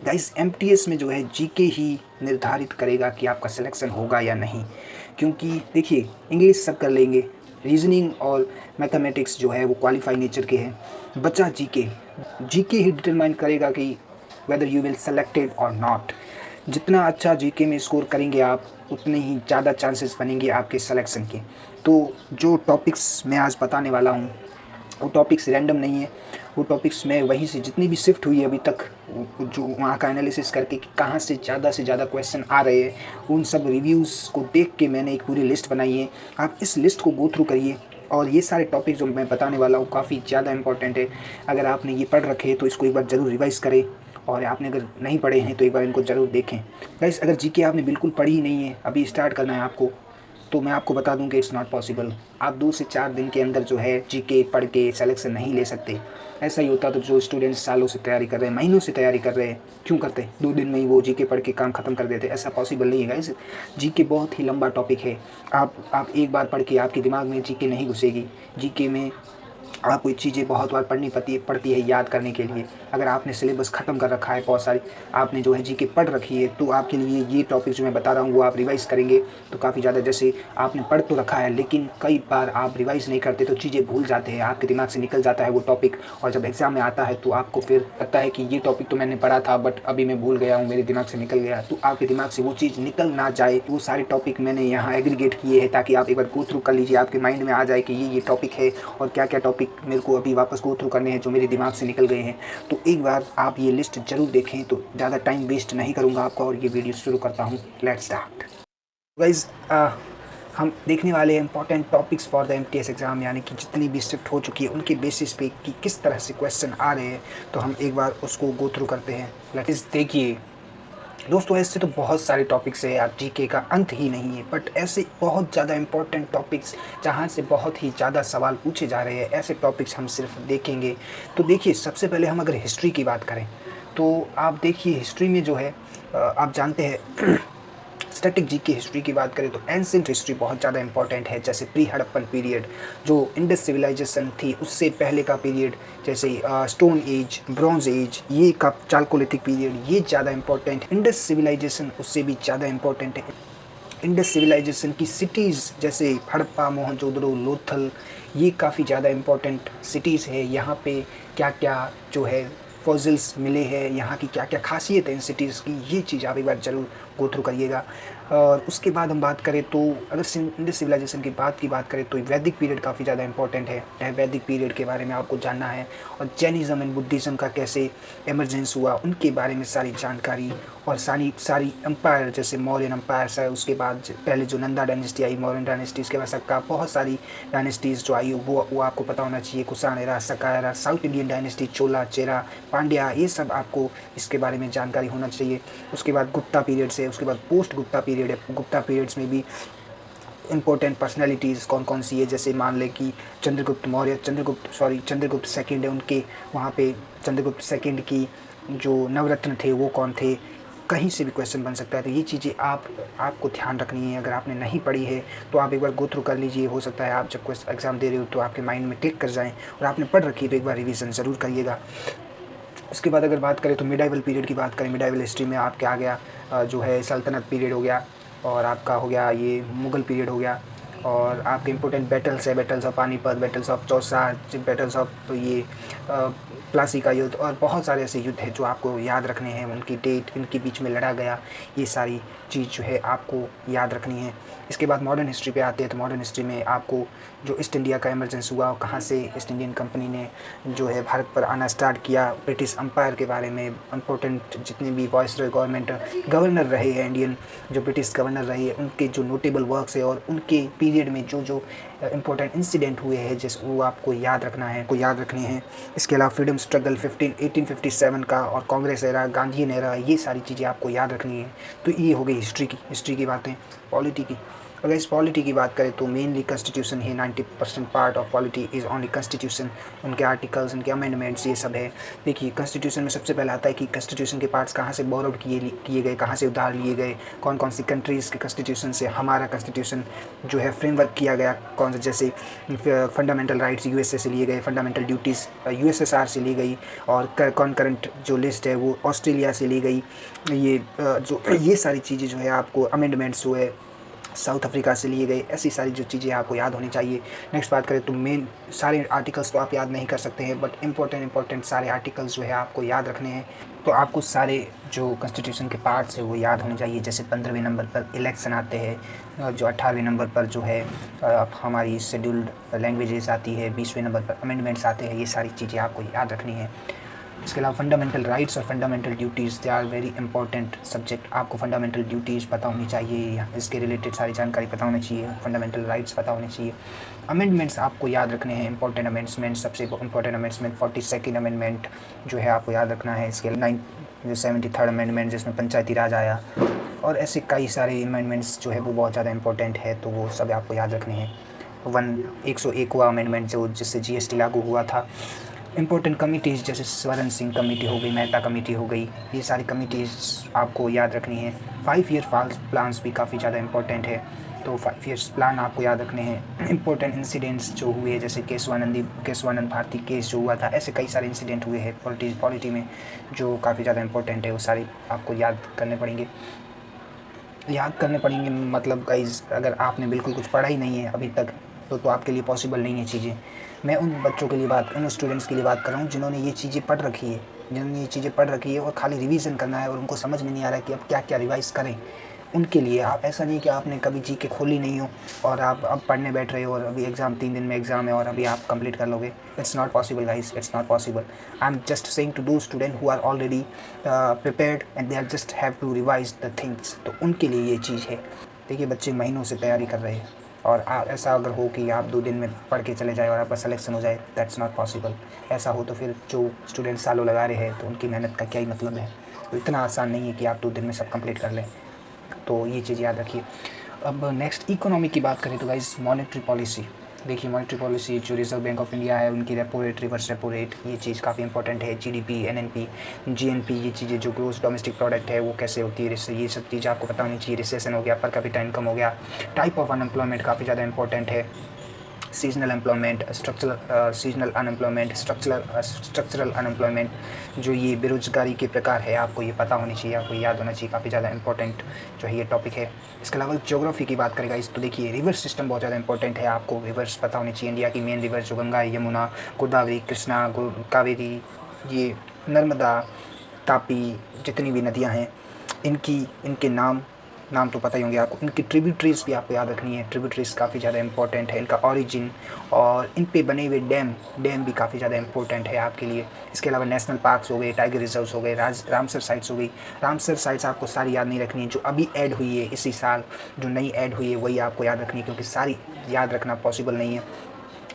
Guys MTS में जो है जीके ही निर्धारित करेगा कि आपका सिलेक्शन होगा या नहीं, क्योंकि देखिए इंग्लिश सब कर लेंगे, रीजनिंग और मैथमेटिक्स जो है वो क्वालिफाई नेचर के हैं, बचा जीके। जीके ही डिटरमाइन करेगा कि वेदर यू विल सेलेक्टेड और नॉट। जितना अच्छा जीके में स्कोर करेंगे आप, उतने ही ज़्यादा चांसेस बनेंगे आपके सिलेक्शन के। तो जो टॉपिक्स मैं आज बताने वाला हूँ वो टॉपिक्स रैंडम नहीं है, वो टॉपिक्स मैं वहीं से जितनी भी शिफ्ट हुई है अभी तक, जो वहाँ का एनालिसिस करके कि कहाँ से ज़्यादा क्वेश्चन आ रहे हैं, उन सब रिव्यूज़ को देख के मैंने एक पूरी लिस्ट बनाई है। आप इस लिस्ट को गो थ्रू करिए, और ये सारे टॉपिक जो मैं बताने वाला हूँ काफ़ी ज़्यादा इंपॉर्टेंट है। अगर आपने ये पढ़ रखे हैं तो इसको एक बार ज़रूर रिवाइज़ करें, और आपने अगर नहीं पढ़े हैं तो एक बार इनको ज़रूर देखें। गाइस अगर जीके आपने बिल्कुल पढ़ी ही नहीं है, अभी स्टार्ट करना है आपको, तो मैं आपको बता दूं कि इट्स नॉट पॉसिबल। आप 2 से 4 दिन के अंदर जो है जीके पढ़ के सिलेक्शन नहीं ले सकते। ऐसा ही होता तो जो स्टूडेंट्स सालों से तैयारी कर रहे हैं, महीनों से तैयारी कर रहे हैं, क्यों करते 2 दिन में ही वो जीके पढ़ के काम ख़त्म कर देते। ऐसा पॉसिबल नहीं है गाइस। जीके बहुत ही लंबा टॉपिक है। आप एक बार पढ़ के आपके दिमाग में जीके नहीं घुसेगी। जीके में आपको ये चीज़ें बहुत बार पड़ती है याद करने के लिए। अगर आपने सिलेबस ख़त्म कर रखा है, बहुत सारी आपने जो है जीके पढ़ रखी है, तो आपके लिए ये टॉपिक जो मैं बता रहा हूँ वो आप रिवाइज़ करेंगे तो काफ़ी ज़्यादा, जैसे आपने पढ़ तो रखा है लेकिन कई बार आप रिवाइज़ नहीं करते तो चीज़ें भूल जाते हैं, आपके दिमाग से निकल जाता है वो टॉपिक, और जब एग्ज़ाम में आता है तो आपको फिर लगता है कि ये टॉपिक तो मैंने पढ़ा था बट अभी मैं भूल गया हूँ, मेरे दिमाग से निकल गया। तो आपके दिमाग से वो चीज़ निकल ना जाए, वो सारे टॉपिक मैंने यहाँ एग्रीगेट किए हैं ताकि आप एक बार गो थ्रू कर लीजिए, आपके माइंड में आ जाए कि ये टॉपिक है और क्या क्या टॉपिक मेरे को अभी वापस गो थ्रू करने हैं जो मेरे दिमाग से निकल गए हैं। तो एक बार आप ये लिस्ट ज़रूर देखें। तो ज़्यादा टाइम वेस्ट नहीं करूँगा आपका और ये वीडियो शुरू करता हूँ। Let's start guys. हम देखने वाले important topics for the MTS exam, यानी कि जितनी भी शिफ्ट हो चुकी है उनके बेसिस पे कि किस तरह से क्वेश्चन आ रहे हैं, तो हम एक बार उसको गो थ्रू करते हैं। लेट्स देखिए दोस्तों, ऐसे तो बहुत सारे टॉपिक्स है, आप जीके का अंत ही नहीं है, बट ऐसे बहुत ज़्यादा इंपॉर्टेंट टॉपिक्स जहाँ से बहुत ही ज़्यादा सवाल पूछे जा रहे हैं, ऐसे टॉपिक्स हम सिर्फ देखेंगे। तो देखिए सबसे पहले हम अगर हिस्ट्री की बात करें तो आप देखिए हिस्ट्री में जो है आप जानते हैं स्टैटिक जी की हिस्ट्री की बात करें तो एंसेंट हिस्ट्री बहुत ज़्यादा इंपॉर्टेंट है, जैसे प्री हड़प्पन पीरियड जो इंडस सिविलाइजेशन थी उससे पहले का पीरियड, जैसे स्टोन एज, ब्रॉन्ज एज, ये का चालकोलिथिक पीरियड, ये ज़्यादा इंपॉर्टेंट। इंडस सिविलाइजेशन उससे भी ज़्यादा इंपॉर्टेंट है। इंडस सिविलाइजेशन की सिटीज़ जैसे हड़प्पा, मोहनजोदड़ो, लोथल, ये काफ़ी ज़्यादा इम्पोर्टेंट सिटीज़ है। यहाँ पे क्या क्या जो है फॉसिल्स मिले हैं, यहाँ की क्या क्या खासियत है इन सिटीज़ की, ये चीज़ आप एक बार ज़रूर गो थ्रू करिएगा। और उसके बाद हम बात करें तो अगर इंडस सिविलाइजेशन की बात करें तो वैदिक पीरियड काफ़ी ज़्यादा इंपॉर्टेंट है। वैदिक पीरियड के बारे में आपको जानना है, और जैनिज़्म एंड बुद्धिज़्म का कैसे एमरजेंस हुआ उनके बारे में सारी जानकारी, और सारी एम्पायर जैसे मौर्यन एम्पायर है, उसके बाद पहले जो नंदा डायनेस्टी आई, मौर्यन डायनेस्टीज़ के बाद सबका बहुत सारी डायनेस्टीज़ जो आई वो आपको पता होना चाहिए। कुषाण एरा, सका एरा, साउथ इंडियन डायनेस्टी, चोला, चेरा, पांड्या, ये सब आपको इसके बारे में जानकारी होना चाहिए। उसके बाद गुप्ता पीरियड से, उसके बाद पोस्ट गुप्ता पीरियड है। गुप्ता पीरियड्स में भी इंपॉर्टेंट पर्सनैलिटीज़ कौन कौन सी है, जैसे मान लें कि चंद्रगुप्त सेकंड है, उनके वहाँ पे चंद्रगुप्त सेकंड की जो नवरत्न थे वो कौन थे, कहीं से भी क्वेश्चन बन सकता है। तो ये चीज़ें आपको ध्यान रखनी है। अगर आपने नहीं पढ़ी है तो आप एक बार गो थ्रू कर लीजिए, हो सकता है आप जब एग्ज़ाम दे रहे हो तो आपके माइंड में क्लिक कर जाएँ, और आपने पढ़ रखी है तो एक बार रिवीजन ज़रूर करिएगा। उसके बाद अगर बात करें तो मिडाइवल पीरियड की बात करें, मिडाइवल हिस्ट्री में आप क्या आ गया, जो है सल्तनत पीरियड हो गया, और आपका हो गया ये मुग़ल पीरियड हो गया, और आपके इंपॉर्टेंट बैटल्स है, battles of Panipat, battles of Chausa, battles of ये प्लासी का युद्ध, और बहुत सारे ऐसे युद्ध हैं जो आपको याद रखने हैं, उनकी डेट, इनके बीच में लड़ा गया, ये सारी चीज़ जो है आपको याद रखनी है। इसके बाद मॉडर्न हिस्ट्री पे आते हैं तो मॉडर्न हिस्ट्री में आपको जो ईस्ट इंडिया का इमरजेंस हुआ और कहाँ से ईस्ट इंडियन कंपनी ने जो है भारत पर आना स्टार्ट किया, ब्रिटिश अम्पायर के बारे में इंपॉर्टेंट जितने भी वॉइसरॉय गवर्नर रहे हैं इंडियन, जो ब्रिटिश गवर्नर रहे हैं, उनके जो नोटेबल वर्क्स है और उनके पीरियड में जो इंपॉर्टेंट इंसिडेंट हुए हैं जिस वो आपको याद रखने हैं। इसके अलावा फ्रीडम स्ट्रगल 1857 का, और कांग्रेस एरा, गांधीयन एरा, ये सारी चीज़ें आपको याद रखनी है। तो ये हो गई हिस्ट्री की बातें। पॉलिटी की अगर इस पॉलिटी की बात करें तो मेनली कॉन्स्टिट्यूशन है, 90% part of polity is only constitution, उनके आर्टिकल्स, उनके अमेंडमेंट्स, ये सब है। देखिए कॉन्स्टिट्यूशन में सबसे पहले आता है कि कॉन्स्टिट्यूशन के पार्ट्स कहाँ से बोरोड किए गए, कहाँ से उधार लिए गए, कौन कौन सी कंट्रीज़ के कॉन्स्टिट्यूशन से हमारा कॉन्स्टिट्यूशन जो है फ्रेमवर्क किया गया, कौन से जैसे फंडामेंटल राइट्स यूएसए से लिए गए, फंडामेंटल ड्यूटीज़ यूएसएसआर से ली गई, और कॉन्करेंट जो लिस्ट है वो ऑस्ट्रेलिया से ली गई। ये सारी चीज़ें जो है आपको अमेंडमेंट्स जो है साउथ अफ्रीका से लिए गए, ऐसी सारी जो चीज़ें आपको याद होनी चाहिए। नेक्स्ट बात करें तो मेन सारे आर्टिकल्स तो आप याद नहीं कर सकते हैं, बट इंपॉर्टेंट सारे आर्टिकल्स जो है आपको याद रखने हैं। तो आपको सारे जो कॉन्स्टिट्यूशन के पार्ट्स है वो याद होने चाहिए। जैसे 15वें नंबर पर इलेक्शन आते हैं, जो 18वें नंबर पर जो है हमारी शेड्यूल्ड लैंग्वेजेस आती है, 20वें नंबर पर अमेंडमेंट्स आते हैं। ये सारी चीज़ें आपको याद रखनी है। इसके अलावा फंडामेंटल राइट्स और fundamental duties, they are very important subject. आपको फंडामेंटल ड्यूटीज़ पता होनी चाहिए, इसके रिलेटेड सारी जानकारी पता होनी चाहिए, फंडामेंटल राइट्स पता होने चाहिए। अमेंडमेंट्स आपको याद रखने हैं, इंपॉर्टेंट अमेंडमेंट, सबसे इंपॉर्टेंट अमेंडमेंट 42nd अमेंडमेंट जो है आपको याद रखना है। इसके 73rd अमेंडमेंट जिसमें पंचायती राज आया, और ऐसे कई सारे अमेंडमेंट्स जो है वो बहुत ज़्यादा इंपॉर्टेंट है, तो वो सब आपको याद रखने हैं। 101वां अमेंडमेंट जो जिससे जीएसटी लागू हुआ था। इंपॉर्टेंट कमिटीज़ जैसे स्वर्ण सिंह कमेटी हो गई, मेहता कमेटी हो गई, ये सारी कमिटीज़ आपको याद रखनी है। 5 ईयर प्लान्स भी काफ़ी ज़्यादा इंपॉर्टेंट है, तो 5 ईयर्स प्लान आपको याद रखने हैं। इंपॉर्टेंट इंसिडेंट्स जो हुए जैसे केशवानंद भारती केस जो हुआ था, ऐसे कई सारे इंसिडेंट हुए हैं पॉलिटी में जो काफ़ी ज़्यादा इंपॉर्टेंट है, वो सारे आपको याद करने पड़ेंगे। मतलब गाइस, अगर आपने बिल्कुल कुछ पढ़ा ही नहीं है अभी तक तो आपके लिए पॉसिबल नहीं है चीज़ें। मैं उन बच्चों के लिए उन स्टूडेंट्स के लिए बात कर रहा हूँ जिन्होंने ये चीज़ें पढ़ रखी है, और खाली रिवीजन करना है और उनको समझ में नहीं आ रहा है कि अब क्या क्या रिवाइज करें। उनके लिए आप ऐसा नहीं कि आपने कभी जीके खोली नहीं हो और आप अब पढ़ने बैठ रहे हो और अभी 3 दिन में एग्ज़ाम है और अभी आप कंप्लीट कर लोगे। It's not possible guys, it's not possible. I am just saying to those student who are already prepared and they are just have to revise the things. तो उनके लिए ये चीज़ है। देखिए बच्चे महीनों से तैयारी कर रहे हैं, और ऐसा अगर हो कि आप 2 दिन में पढ़ के चले जाए और आपका सिलेक्शन हो जाए, दैट्स नॉट पॉसिबल। ऐसा हो तो फिर जो स्टूडेंट सालों लगा रहे हैं तो उनकी मेहनत का क्या ही मतलब है। तो इतना आसान नहीं है कि आप 2 दिन में सब कंप्लीट कर लें, तो ये चीज़ याद रखिए। अब नेक्स्ट इकोनॉमी की बात करें तो गाइस मॉनेटरी पॉलिसी। देखिए मॉनेटरी पॉलिसी जो रिजर्व बैंक ऑफ इंडिया है उनकी repo rate, reverse repo rate, ये चीज़ काफ़ी इंपॉर्टेंट है। जीडीपी, एनएनपी, जीएनपी, ये चीज़ें जो ग्रोस डोमेस्टिक प्रोडक्ट है वो कैसे होती है, ये सब चीज़ें आपको पता होनी चाहिए। रिसेशन हो गया, पर कैपिटा इनकम हो गया, टाइप ऑफ अनएम्प्लॉयमेंट काफ़ी ज़्यादा इंपॉर्टेंट है। सीजनल एम्प्लॉयमेंट, स्ट्रक्चरल अनएम्प्लॉयमेंट, जो ये बेरोज़गारी के प्रकार है आपको ये पता होनी चाहिए, आपको याद होना चाहिए। काफ़ी ज़्यादा इंपॉर्टेंट जो है ये टॉपिक है। इसके अलावा ज्योग्राफी की बात करेगा इस तो देखिए रिवर सिस्टम बहुत ज़्यादा इंपॉर्टेंट है, आपको रिवर्स पता होनी चाहिए। इंडिया की मेन रिवर जो गंगा, यमुना, गोदावरी, कृष्णा, कावेरी, ये नर्मदा, तापी, जितनी भी नदियाँ हैं इनके नाम तो पता ही होंगे आपको। इनकी ट्रिब्यूटरीज़ भी आपको याद रखनी है। ट्रिब्यूटरीज़ काफ़ी ज़्यादा इंपॉर्टेंट है, इनका ओरिजिन, और इन पे बने हुए डैम भी काफ़ी ज़्यादा इंपॉर्टेंट है आपके लिए। इसके अलावा नेशनल पार्क्स हो गए, टाइगर रिजर्व्स हो गए, रामसर साइट्स हो गई। रामसर साइट्स आपको सारी याद नहीं रखनी है, जो अभी ऐड हुई है इसी साल, जो नई ऐड हुई है वही आपको याद रखनी है, क्योंकि सारी याद रखना पॉसिबल नहीं है।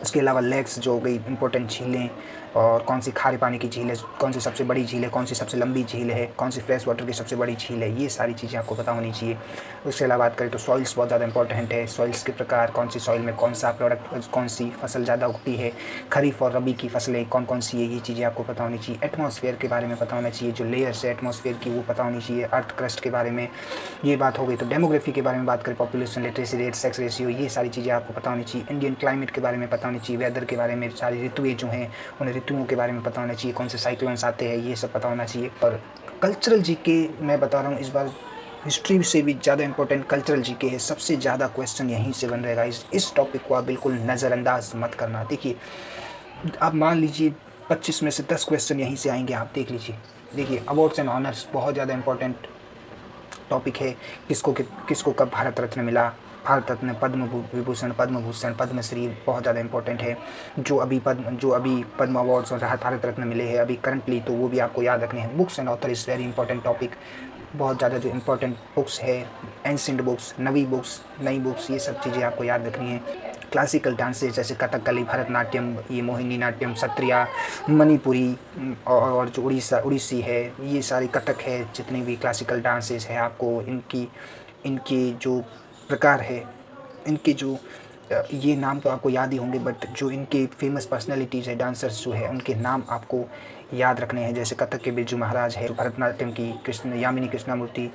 उसके अलावा लेक्स जो हो गई, इंपॉर्टेंट झीलें, और कौन सी खारे पानी की झील है, कौन सी सबसे बड़ी झील है, कौन सी सबसे लंबी झील है, कौन सी फ्रेश वाटर की सबसे बड़ी झील है, ये सारी चीज़ें आपको पता होनी चाहिए। उसके अलावा बात करें तो सॉइल्स बहुत ज़्यादा इंपॉर्टेंट है। सॉइल्स के प्रकार, कौन सी सॉइल में कौन सा प्रोडक्ट, कौन सी फसल ज़्यादा उगती है, खरीफ और रबी की फसलें कौन कौन सी है, ये चीज़ें आपको पता होनी चाहिए। एटमॉस्फेयर के बारे में पता होना चाहिए, जो लेयर्स है एटमॉस्फेयर की वो पता होनी चाहिए। अर्थ क्रस्ट के बारे में ये बात हो गई। तो डेमोग्राफी के बारे में बात करें, population, literacy rate, sex ratio, ये सारी चीज़ें आपको पता होनी चाहिए। इंडियन क्लाइमेट के बारे में पता होनी चाहिए। वेदर के बारे में, सारी ऋतुएं जो हैं उन ऋतुओं के बारे में पता होना चाहिए। कौन से साइक्लोन्स आते हैं, ये सब पता होना चाहिए। और कल्चरल जीके मैं बता रहा हूँ इस बार हिस्ट्री से भी ज़्यादा इंपॉर्टेंट कल्चरल जीके है। सबसे ज़्यादा क्वेश्चन यहीं से बन रहेगा। इस टॉपिक को आप बिल्कुल नज़रअंदाज मत करना। देखिए आप मान लीजिए 25 में से 10 क्वेश्चन यहीं से आएंगे, आप देख लीजिए। देखिए अवार्ड्स एंड ऑनर्स बहुत ज़्यादा इंपॉर्टेंट टॉपिक है। किसको कब भारत रत्न मिला, भारत रत्न, पद्म विभूषण, पद्म भूषण, पद्मश्री बहुत ज़्यादा इंपॉर्टेंट है। जो अभी पद्म अवार्ड्स और भारत रत्न मिले हैं अभी करंटली, तो वो भी आपको याद रखने हैं। Books and author is very important topic. बहुत ज़्यादा जो इंपॉर्टेंट बुक्स है, एंशिएंट बुक्स, नई बुक्स, ये सब चीज़ें आपको याद रखनी है। क्लासिकल डांसेस जैसे कथकली, भरतनाट्यम, ये मोहिनी नाट्यम, सत्रिया, मणिपुरी, और जो उड़ीसी है, ये सारी कथक है, जितनी भी क्लासिकल डांसेस है आपको इनकी जो प्रकार है इनके जो ये नाम तो आपको याद ही होंगे, बट जो इनके फेमस पर्सनैलिटीज़ है, डांसर्स जो है, उनके नाम आपको याद रखने हैं। जैसे कथक के बिरजू महाराज है, भरतनाट्यम की यामिनी कृष्णामूर्ति,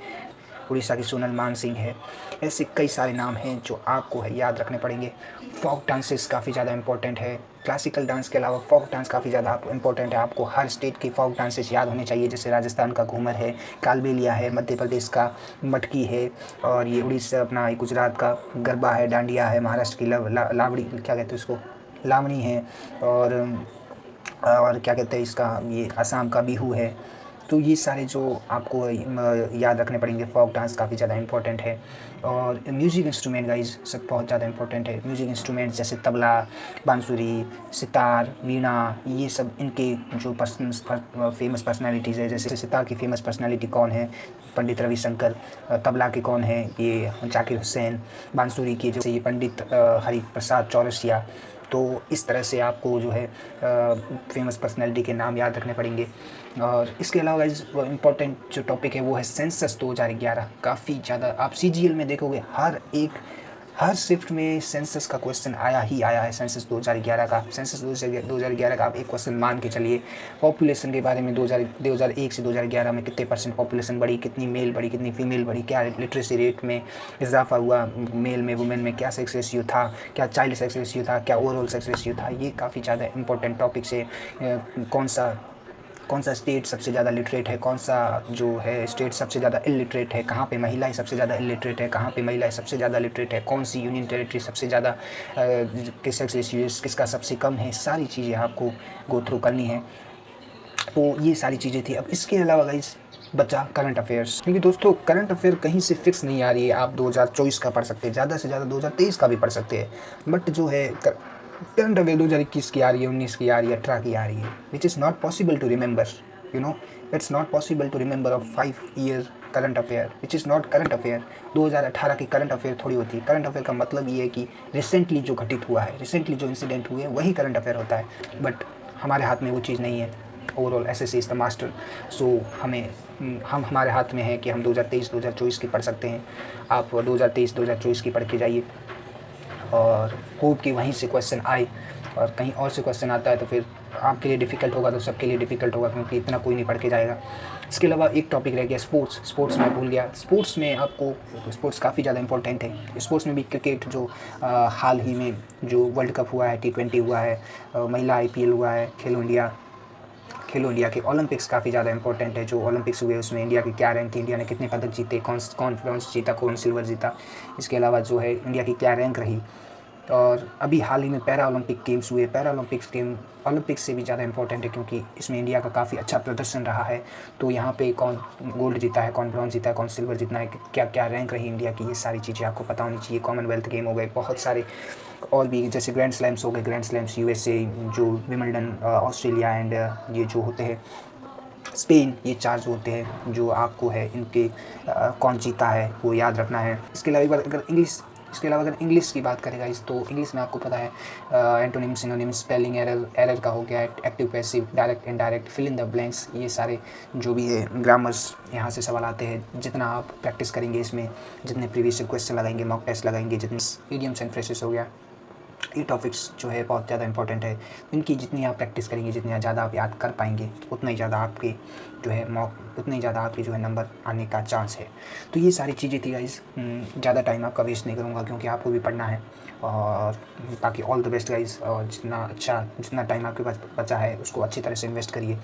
उड़ीसा की सोनल मान सिंह है। ऐसे कई सारे नाम हैं जो आपको है याद रखने पड़ेंगे। फ़ोक डांसेस काफ़ी ज़्यादा इंपॉर्टेंट है। क्लासिकल डांस के अलावा फ़ोक डांस काफ़ी ज़्यादा आपको इंपॉर्टेंट है। आपको हर स्टेट की फ़ोक डांसेस याद होने चाहिए। जैसे राजस्थान का घूमर है, कालबेलिया है, मध्य प्रदेश का मटकी है, और ये उड़ीसा अपना गुजरात का गरबा है, डांडिया है, महाराष्ट्र की लावड़ी क्या कहते हैं उसको, लावणी है, और क्या कहते हैं इसका, ये असम का बिहू है। तो ये सारे जो आपको याद रखने पड़ेंगे। फ़ोक डांस काफ़ी ज़्यादा इंपॉर्टेंट है। और म्यूज़िक इंस्ट्रूमेंट गाइस सब बहुत ज़्यादा इंपॉर्टेंट है। म्यूज़िक इंस्ट्रूमेंट जैसे तबला, बांसुरी, सितार, वीणा, ये सब इनके जो फेमस पर्सनालिटीज़ है। जैसे सितार की फेमस पर्सनालिटी कौन है, पंडित रविशंकर। तबला के कौन है, ये जाकिर हुसैन। बांसुरी के जैसे ये पंडित हरिप्रसाद चौरसिया। तो इस तरह से आपको जो है फेमस पर्सनैलिटी के नाम याद रखने पड़ेंगे। और इसके अलावा इम्पॉर्टेंट जो टॉपिक है वो है सेंसस 2011। काफ़ी ज़्यादा आप सीजीएल में देखोगे, हर शिफ्ट में सेंसस का क्वेश्चन आया ही आया है। सेंसस 2011 का, सेंसस 2011 का आप एक क्वेश्चन मान के चलिए। पॉपुलेशन के बारे में 2001 से 2011 में कितने % पॉपुलेशन बढ़ी, कितनी मेल बढ़ी, कितनी फीमेल बढ़ी, क्या लिटरेसी रेट में इजाफा हुआ, मेल में वुमेन में क्या सेक्स रेशियो था, क्या चाइल्ड सेक्स रेशियो था, क्या ओवरऑल सेक्स रेशियो था। ये काफ़ी ज़्यादा इंपॉर्टेंट टॉपिक्स है। कौन सा स्टेट सबसे ज़्यादा लिटरेट है, कौन सा जो है स्टेट सबसे ज़्यादा इलिटरेट है, कहाँ पे महिलाएं सबसे ज़्यादा इलिटरेट है, कहाँ पे महिलाएं सबसे ज़्यादा लिटरेट है, कौन सी यूनियन टेरिटरी सबसे ज़्यादा किस सेक्स रेशियो किसका सबसे कम है। सारी चीज़ें आपको गो थ्रू करनी है। तो ये सारी चीज़ें थी। अब इसके अलावा गाइस बचा करंट अफेयर्स। क्योंकि दोस्तों करंट अफेयर कहीं से फिक्स नहीं आ रही है। आप 2024 का पढ़ सकते हैं, ज़्यादा से ज़्यादा 2023 का भी पढ़ सकते हैं, बट जो है करंट अफेयर 2021 की आ रही है, 19 की आ रही है, 18 की आ रही है, which is not possible to remember. It's not possible to remember of 5 year current affair which is not current affair. 2018 की करंट अफेयर थोड़ी होती है। करंट अफेयर का मतलब ये है कि रिसेंटली जो घटित हुआ है, रिसेंटली जो इंसिडेंट हुए हैं, वही करंट अफेयर होता है। बट हमारे हाथ में वो चीज़ नहीं है। Overall SSC is the master. So हमारे हाथ में है कि हम 2023-2024 की पढ़ सकते हैं। आप 2023-2024 की पढ़ के जाइए, और होप कि वहीं से क्वेश्चन आए। और कहीं और से क्वेश्चन आता है तो फिर आपके लिए डिफ़िकल्ट होगा, तो सबके लिए डिफ़िकल्ट होगा, क्योंकि इतना कोई नहीं पढ़ के जाएगा। इसके अलावा एक टॉपिक रह गया स्पोर्ट्स मैं भूल गया। स्पोर्ट्स में आपको स्पोर्ट्स काफ़ी ज़्यादा इंपॉर्टेंट है। स्पोर्ट्स में भी क्रिकेट जो हाल ही में जो वर्ल्ड कप हुआ है, T20 हुआ है, महिला IPL हुआ है, खेलो इंडिया के ओलंपिक्स काफ़ी ज़्यादा इंपॉर्टेंट है। जो ओलंपिक्स हुए उसमें इंडिया की क्या रैंक थी, इंडिया ने कितने पदक जीते, कौन ब्रॉन्ज जीता, कौन सिल्वर जीता। इसके अलावा जो है इंडिया की क्या रैंक रही। और अभी हाल ही में पैरा ओलंपिक गेम्स हुए। पैरा ओलंपिक्स से भी ज़्यादा इंपॉर्टेंट है, क्योंकि इसमें इंडिया का काफ़ी अच्छा प्रदर्शन रहा है। तो यहाँ पे कौन गोल्ड जीता है, कौन ब्रॉन्ज जीता है, कौन सिल्वर जीतना है, क्या क्या रैंक रही इंडिया की, ये सारी चीज़ें आपको पता होनी चाहिए। कॉमनवेल्थ गेम हो गए, बहुत सारे और भी, जैसे ग्रैंड स्लैम्स हो गए, ग्रैंड स्लैम्स USA, जो विंबलडन ऑस्ट्रेलिया, एंड ये जो होते हैं स्पेन, ये 4 जो होते हैं, जो आपको है इनके कौन जीता है वो याद रखना है। इसके अलावा अगर इंग्लिश की बात करें गाइस, तो इंग्लिश में आपको पता है एंटोनिम, सिनोनिम, स्पेलिंग एरर का हो गया, active passive, direct indirect, fill in the blanks, ये सारे जो भी है ग्रामर्स यहाँ से सवाल आते हैं। जितना आप प्रैक्टिस करेंगे इसमें, जितने प्रीवियस क्वेश्चन लगाएंगे, मॉक टेस्ट लगाएंगे, जितने इडियम्स एंड फ्रेजेस हो गया, ये टॉपिक्स जो है बहुत ज़्यादा इंपॉर्टेंट है। इनकी जितनी आप प्रैक्टिस करेंगे, जितनी ज़्यादा आप याद कर पाएंगे, उतना ही ज़्यादा आपके जो है उतने ज़्यादा आपके जो है नंबर आने का चांस है। तो ये सारी चीज़ें थी गाइस। ज़्यादा टाइम आपका वेस्ट नहीं करूँगा, क्योंकि आपको भी पढ़ना है। और बाकी ऑल द बेस्ट गाइस। और जितना टाइम आपके पास बचा है उसको अच्छी तरह से इन्वेस्ट करिए,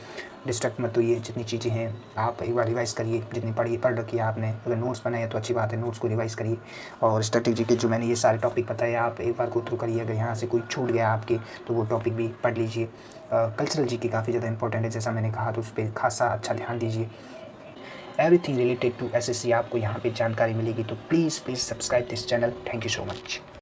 डिस्ट्रैक्ट मत होइए। जितनी चीज़ें हैं आप एक बार रिवाइज़ करिए, जितनी पढ़ रखी है आपने। अगर नोट्स बनाए हैं तो अच्छी बात है, नोट्स को रिवाइज़ करिए। और स्ट्रैटेजी के जो मैंने ये सारे टॉपिक बताए, आप एक बार गो थ्रू करिए। अगर यहाँ से कोई छूट गया आपके, तो वो टॉपिक भी पढ़ लीजिए। कल्चरल GK काफ़ी ज़्यादा इंपॉर्टेंट है, जैसा मैंने कहा, तो उस पर खासा अच्छा ध्यान दीजिए। एवरीथिंग रिलेटेड टू SSC आपको यहाँ पे जानकारी मिलेगी। तो please subscribe this channel. Thank you so much.